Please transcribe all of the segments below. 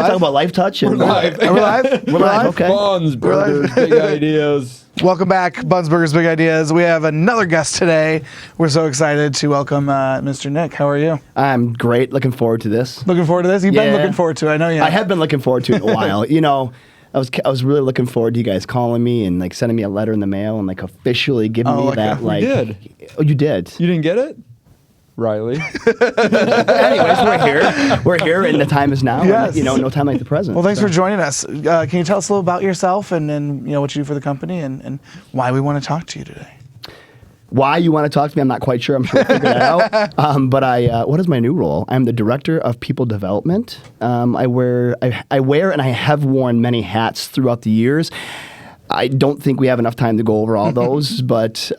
live? Talk about Life Touch. We're live. Are we live? We're live. Okay. Buns, burgers, big ideas. Welcome back, Buns, Burgers, Big Ideas. We have another guest today. We're so excited to welcome Mr. Nick. How are you? I'm great. Looking forward to this. Looking forward to this? You've been Yeah. looking forward to it. I know you have. I have been looking forward to it a while. You know, I was really looking forward to you guys calling me and like sending me a letter in the mail and like officially giving me like that. we Like, did. Oh, you did. You didn't get it? Riley. Anyways, we're here. We're here, and the time is now. Yes. And, you know, no time like the present. Well, thanks for joining us. Can you tell us a little about yourself and what you do for the company and why we want to talk to you today? Why you want to talk to me, I'm not quite sure. I'm sure we'll figure that out. But what is my new role? I'm the Director of People Development. I wear and I have worn many hats throughout the years. I don't think we have enough time to go over all those, but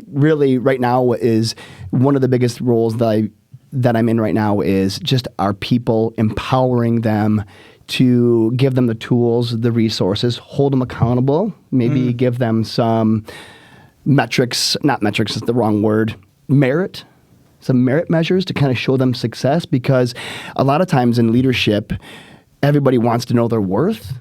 really right now is one of the biggest roles that I'm in right now is just our people, empowering them to give them the tools, the resources, hold them accountable, maybe give them some metrics, not metrics is the wrong word, merit, some merit measures to kind of show them success, because a lot of times in leadership, everybody wants to know their worth.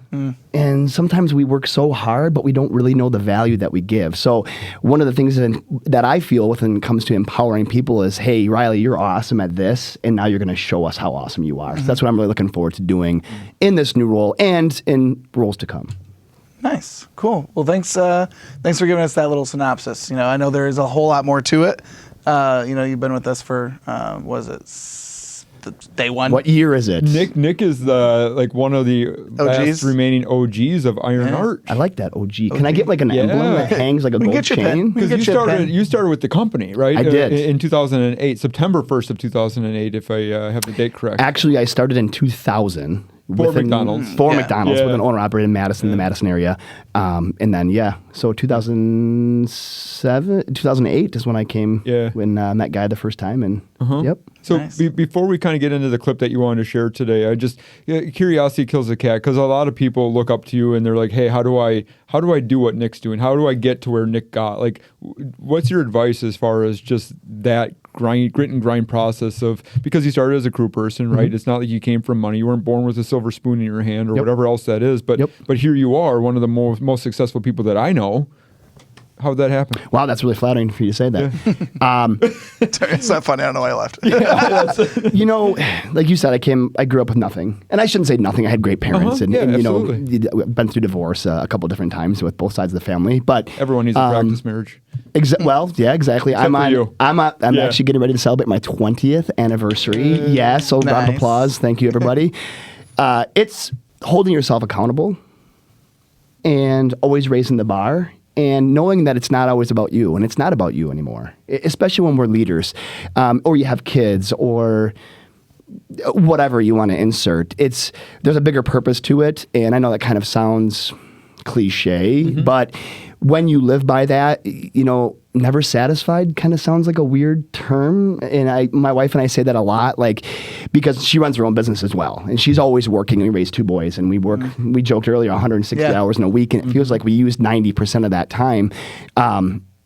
And sometimes we work so hard, but we don't really know the value that we give. So one of the things that I feel when it comes to empowering people is, hey, Riley, you're awesome at this, and now you're going to show us how awesome you are. So that's what I'm really looking forward to doing in this new role and in roles to come. Nice. Cool. Well, thanks for giving us that little synopsis. You know, I know there is a whole lot more to it. You've been with us for, day one. What year is it? Nick is one of the last remaining OGs of Iron Art. I like that OG. Can I get like an emblem that hangs like a gold chain? Because you started with the company, right? I did. In 2008, September 1st of 2008, if I have the date correct. Actually, I started in 2000. For McDonald's. McDonald's with an owner operator in Madison, the Madison area. And then, so 2008 is when I came, when met Guy the first time. And yep. So before we kind of get into the clip that you wanted to share today, curiosity kills the cat, because a lot of people look up to you and they're like, hey, how do I do what Nick's doing? How do I get to where Nick got? Like, what's your advice as far as just that grit and grind process of, because you started as a crew person, right? It's not like you came from money. You weren't born with a silver spoon in your hand or whatever else that is. But here you are, one of the most successful people that I know. How'd that happen? Wow, that's really flattering for you to say that. It's not funny. I don't know why I laughed. Like you said, I grew up with nothing. And I shouldn't say nothing. I had great parents. And been through divorce a couple different times with both sides of the family. But everyone needs a practice marriage. Exactly. I'm actually getting ready to celebrate my 20th anniversary. So round of applause. Thank you, everybody. It's holding yourself accountable and always raising the bar. And knowing that it's not always about you, and it's not about you anymore, especially when we're leaders, or you have kids, or whatever you want to insert. There's a bigger purpose to it, and I know that kind of sounds cliche, but when you live by that, never satisfied kind of sounds like a weird term. And my wife and I say that a lot, like, because she runs her own business as well. And she's always working. We raised two boys, and we work, we joked earlier, 160 hours in a week. And it feels like we use 90% of that time.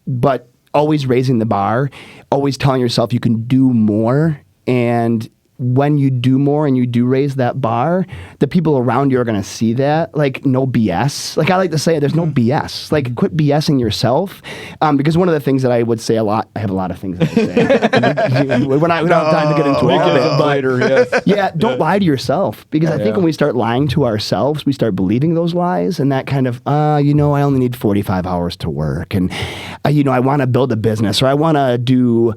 But always raising the bar, always telling yourself you can do more. And when you do more and you do raise that bar, the people around you are going to see that. Like, no BS. Like, I like to say, there's no BS. Like, quit BSing yourself. Because one of the things that I would say a lot, I have a lot of things that I say. we don't have time to get into all of it. But later, don't lie to yourself. Because I think when we start lying to ourselves, we start believing those lies. And that kind of, I only need 45 hours to work. And, I want to build a business, or I want to do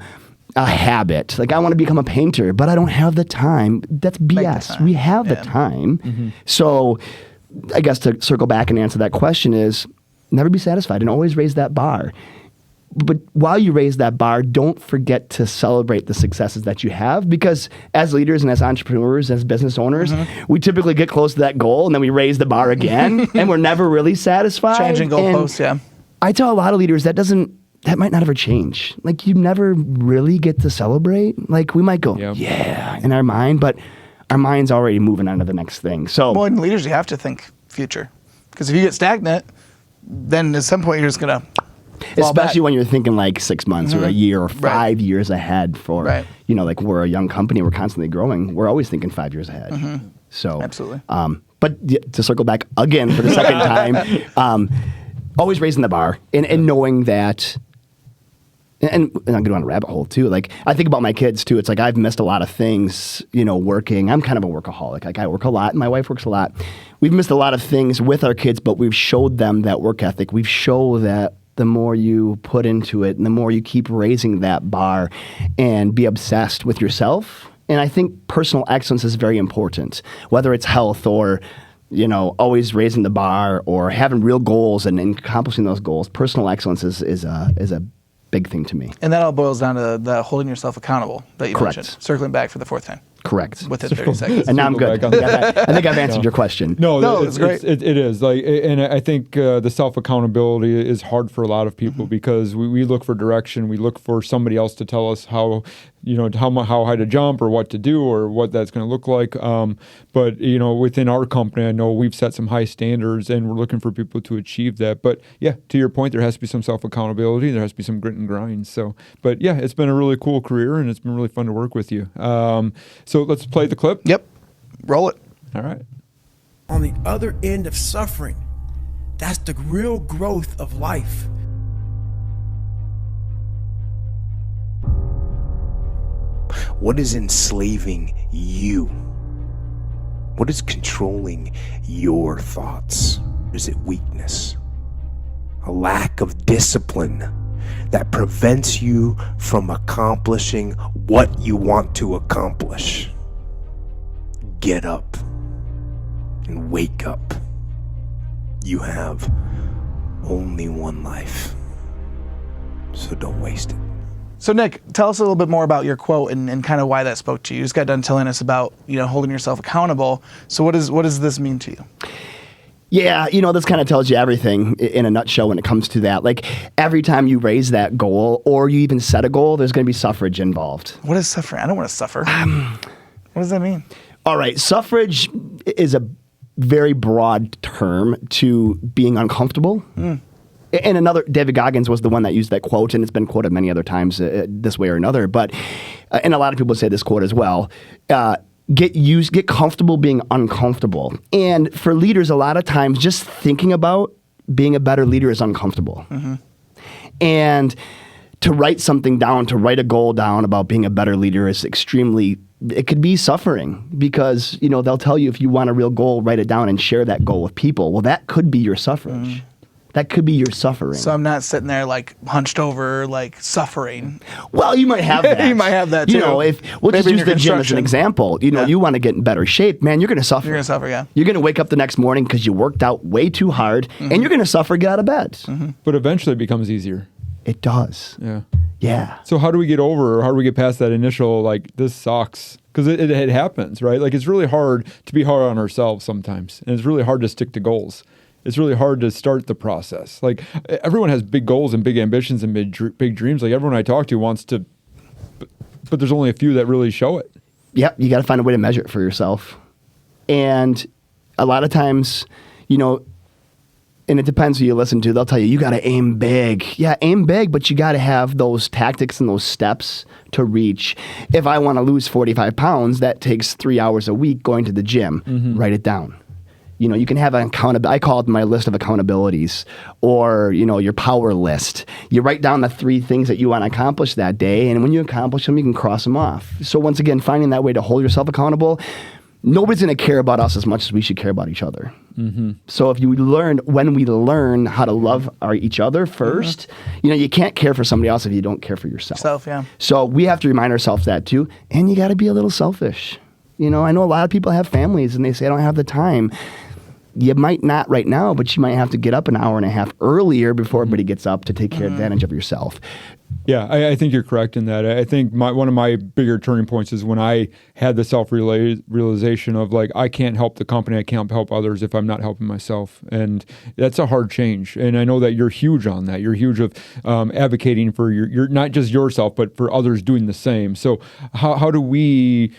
a habit. Like, I want to become a painter, but I don't have the time. That's BS. We have the time. So I guess to circle back and answer that question is never be satisfied and always raise that bar. But while you raise that bar, don't forget to celebrate the successes that you have, because as leaders and as entrepreneurs, as business owners, we typically get close to that goal and then we raise the bar again and we're never really satisfied. Changing goalposts, I tell a lot of leaders that might not ever change. Like, you never really get to celebrate. Like, we might go, in our mind, but our mind's already moving on to the next thing. So, well, in leaders, you have to think future. Because if you get stagnant, then at some point you're just going to especially when you're thinking like 6 months or a year or 5 years ahead for, like, we're a young company, we're constantly growing. We're always thinking 5 years ahead. So absolutely. But to circle back again for the second time, always raising the bar and knowing that. And I'm going on a rabbit hole too. Like I think about my kids too. It's like I've missed a lot of things, working. I'm kind of a workaholic. Like I work a lot and my wife works a lot. We've missed a lot of things with our kids, but we've showed them that work ethic. We've shown that the more you put into it and the more you keep raising that bar and be obsessed with yourself. And I think personal excellence is very important, whether it's health or always raising the bar or having real goals and accomplishing those goals. Personal excellence is a big thing to me. And that all boils down to the holding yourself accountable that you Correct. mentioned. Circling back for the fourth time. Correct. Within 30 seconds. And now I'm good. I think I've answered your question. No, it's great. It is and I think the self accountability is hard for a lot of people because we look for direction. We look for somebody else to tell us how high to jump or what to do or what that's going to look like. But within our company, I know we've set some high standards and we're looking for people to achieve that. But yeah, to your point, there has to be some self accountability. There has to be some grit and grind. So, but yeah, it's been a really cool career and it's been really fun to work with you. So let's play the clip. Yep. Roll it. All right. On the other end of suffering, that's the real growth of life. What is enslaving you? What is controlling your thoughts? Is it weakness? A lack of discipline that prevents you from accomplishing what you want to accomplish? Get up and wake up. You have only one life, so don't waste it. So Nick, tell us a little bit more about your quote and kind of why that spoke to you. You just got done telling us about, holding yourself accountable. So what does this mean to you? Yeah, this kind of tells you everything in a nutshell when it comes to that. Like every time you raise that goal or you even set a goal, there's going to be suffrage involved. What is suffering? I don't want to suffer. What does that mean? All right, suffrage is a very broad term to being uncomfortable. And David Goggins was the one that used that quote, and it's been quoted many other times this way or another. But, and a lot of people say this quote as well, get comfortable being uncomfortable. And for leaders, a lot of times just thinking about being a better leader is uncomfortable. And to write something down, to write a goal down about being a better leader is it could be suffering because, they'll tell you if you want a real goal, write it down and share that goal with people. Well, that could be your suffrage. That could be your suffering. So I'm not sitting there like hunched over, like suffering. Well, you might have that. You might have that too. If we'll just use the gym as an example. You want to get in better shape, man. You're going to suffer. You're going to suffer, yeah. You're going to wake up the next morning because you worked out way too hard, and you're going to suffer. Get out of bed. But eventually, it becomes easier. It does. Yeah. Yeah. So how do we get over, or how do we get past that initial like this sucks? Because it happens, right? Like it's really hard to be hard on ourselves sometimes, and it's really hard to stick to goals. It's really hard to start the process. Like everyone has big goals and big ambitions and big dreams. Like everyone I talk to wants to, but there's only a few that really show it. Yep, you got to find a way to measure it for yourself. And a lot of times, and it depends who you listen to, they'll tell you got to aim big. Yeah, aim big, but you got to have those tactics and those steps to reach. If I want to lose 45 pounds, that takes 3 hours a week going to the gym. Write it down. You can have an I call it my list of accountabilities or, your power list. You write down the 3 things that you want to accomplish that day. And when you accomplish them, you can cross them off. So once again, finding that way to hold yourself accountable. Nobody's going to care about us as much as we should care about each other. So when we learn how to love each other first, you can't care for somebody else if you don't care for yourself. Yeah. So we have to remind ourselves that too. And you got to be a little selfish. I know a lot of people have families and they say, I don't have the time. You might not right now, but you might have to get up an hour and a half earlier before everybody gets up to take care advantage of yourself. Yeah, I think you're correct in that. I think one of my bigger turning points is when I had the self-realization of like, I can't help the company, I can't help others if I'm not helping myself. And that's a hard change. And I know that you're huge on that. You're huge of advocating for your not just yourself, but for others doing the same. So how do we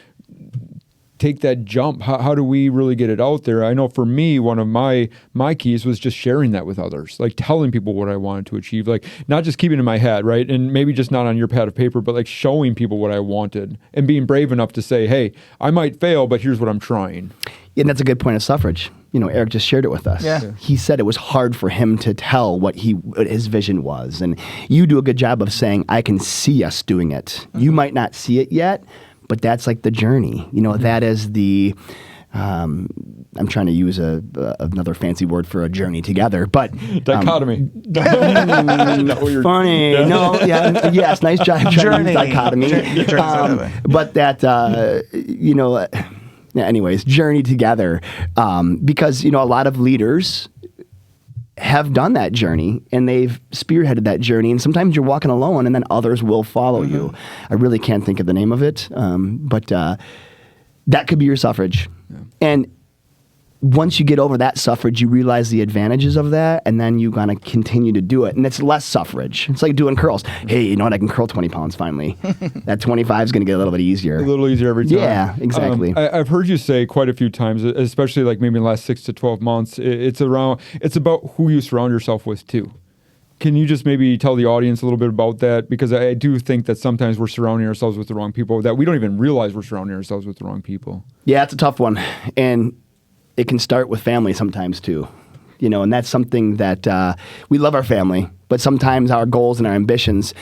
take that jump? How do we really get it out there? I know for me, one of my keys was just sharing that with others, like telling people what I wanted to achieve, like not just keeping it in my head, right? And maybe just not on your pad of paper, but like showing people what I wanted and being brave enough to say, hey, I might fail, but here's what I'm trying. Yeah, and that's a good point of suffrage. Eric just shared it with us. Yeah. He said it was hard for him to tell what his vision was. And you do a good job of saying, I can see us doing it. You might not see it yet, but that's like the journey. That is the, I'm trying to use another fancy word for a journey together, but. Dichotomy. Funny. No, yeah, yes, nice job. Journey. Dichotomy. But that, anyways, journey together. Because, a lot of leaders have done that journey and they've spearheaded that journey. And sometimes you're walking alone and then others will follow you. I really can't think of the name of it. But that could be your suffrage. Yeah. And once you get over that suffrage, you realize the advantages of that, and then you gotta continue to do it. And it's less suffrage. It's like doing curls. Hey, you know what? I can curl 20 pounds finally. That 25 is gonna get a little bit easier. A little easier every time. Yeah, exactly. I've heard you say quite a few times, especially like maybe in the last 6 to 12 months, it's about who you surround yourself with too. Can you just maybe tell the audience a little bit about that? Because I do think that sometimes we're surrounding ourselves with the wrong people, that we don't even realize we're surrounding ourselves with the wrong people. Yeah, it's a tough one. And it can start with family sometimes too, and that's something that we love our family, but sometimes our goals and our ambitions,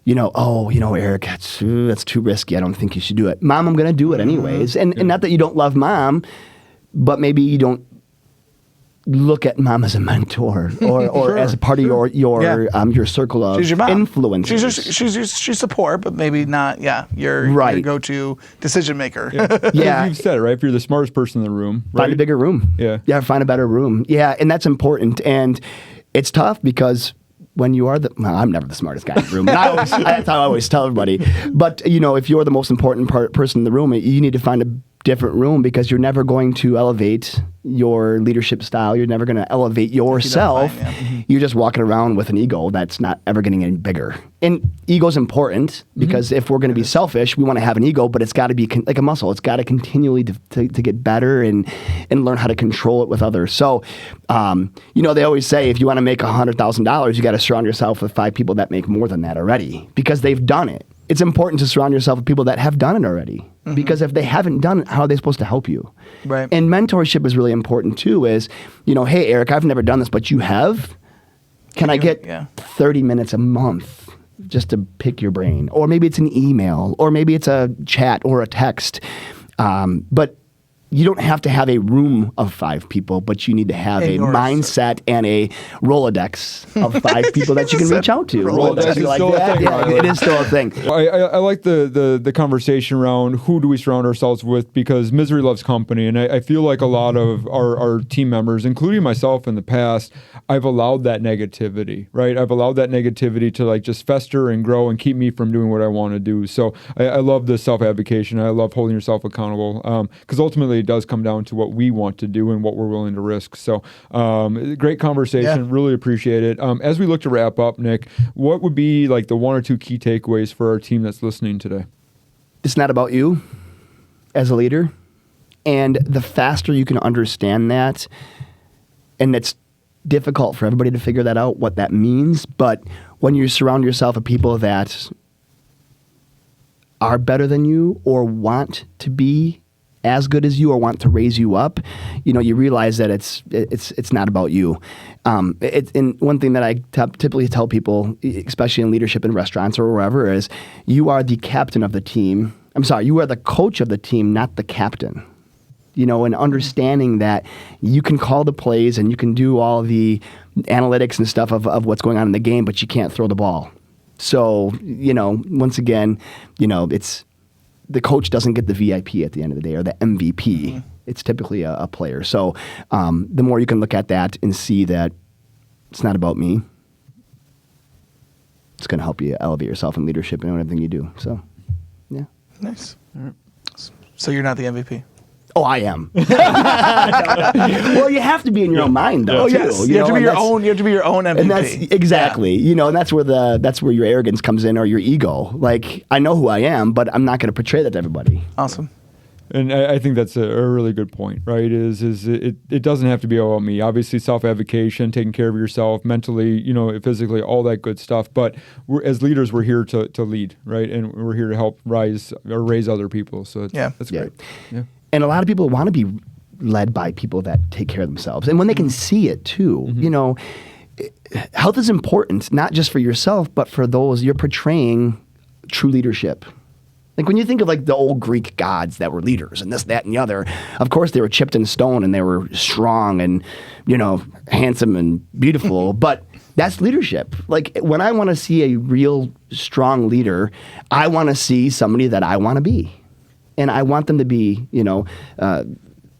Eric, that's too risky. I don't think you should do it. Mom, I'm going to do it anyways. And not that you don't love mom, but maybe you don't look at mom as a mentor or sure, as a part of your circle of influence. She's support, but maybe not. Yeah, your go-to decision maker. Yeah, you've said it, right. If you're the smartest person in the room, find a bigger room. Yeah, find a better room. Yeah, and that's important. And it's tough because when you are I'm never the smartest guy in the room. That's how I always tell everybody. But if you're the most important person in the room, you need to find a different room because you're never going to elevate your leadership style. You're never going to elevate yourself. You're just walking around with an ego that's not ever getting any bigger. And ego's important because if we're going to be selfish, we want to have an ego, but it's got to be like a muscle. It's got to continually to get better and learn how to control it with others. So, they always say if you want to make $100,000, you got to surround yourself with 5 people that make more than that already because they've done it. It's important to surround yourself with people that have done it already. Because if they haven't done it, how are they supposed to help you? Right. And mentorship is really important too is, hey, Eric, I've never done this, but you have. Can I get 30 minutes a month just to pick your brain? Or maybe it's an email, or maybe it's a chat or a text. But you don't have to have a room of 5 people, but you need to have a mindset and a Rolodex of 5 people that you can reach out to. Rolodex is still a thing. Yeah, it is still a thing. I like the conversation around who do we surround ourselves with, because misery loves company. And I feel like a lot of our team members, including myself in the past, I've allowed that negativity, right? I've allowed that negativity to like just fester and grow and keep me from doing what I want to do. So I love the self-advocation. I love holding yourself accountable because ultimately it does come down to what we want to do and what we're willing to risk. So great conversation. Really appreciate it. As we look to wrap up, Nick, what would be like the 1 or 2 key takeaways for our team that's listening today? It's not about you as a leader. And the faster you can understand that, and it's difficult for everybody to figure that out, what that means, but when you surround yourself with people that are better than you or want to be as good as you or want to raise you up, you realize that it's not about you. And one thing that I typically tell people, especially in leadership in restaurants or wherever, is you are the captain of the team. I'm sorry, you are the coach of the team, not the captain. And understanding that you can call the plays and you can do all the analytics and stuff of what's going on in the game, but you can't throw the ball. So, once again, it's the coach doesn't get the VIP at the end of the day or the MVP. It's typically a player. So the more you can look at that and see that it's not about me, it's going to help you elevate yourself in leadership and everything you do. So, yeah. Nice. All right. So you're not the MVP? Oh, I am. Well, you have to be in your own mind, though. Oh, yes. You have to be your own. You have to be your own MVP. And that's exactly. And that's where your arrogance comes in or your ego. Like, I know who I am, but I'm not going to portray that to everybody. Awesome. And I think that's a really good point, right? It doesn't have to be about me. Obviously, self-advocation, taking care of yourself, mentally, physically, all that good stuff. But as leaders, we're here to lead, right? And we're here to help raise other people. So that's great. Yeah. And a lot of people want to be led by people that take care of themselves. And when they can see it too, health is important, not just for yourself, but for those you're portraying true leadership. Like when you think of like the old Greek gods that were leaders and this, that, and the other, of course they were chipped in stone and they were strong and, handsome and beautiful, but that's leadership. Like when I want to see a real strong leader, I want to see somebody that I want to be. And I want them to be,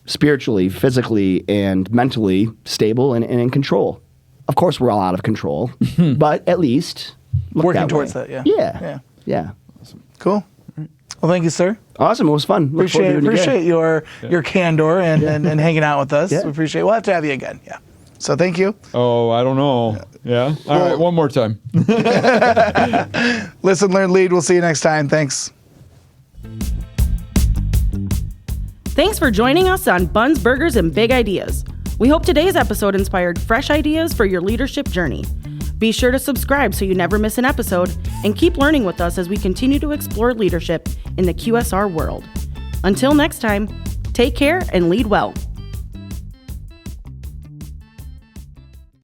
spiritually, physically, and mentally stable and in control. Of course, we're all out of control, but at least working towards that. Yeah. Awesome. Cool. Well, thank you, sir. Awesome. It was fun. Appreciate your candor and hanging out with us. Yeah. We appreciate it. We'll have to have you again. Yeah. So thank you. Oh, I don't know. Yeah. All right. One more time. Listen, learn, lead. We'll see you next time. Thanks. Thanks for joining us on Buns, Burgers, and Big Ideas. We hope today's episode inspired fresh ideas for your leadership journey. Be sure to subscribe so you never miss an episode, and keep learning with us as we continue to explore leadership in the QSR world. Until next time, take care and lead well.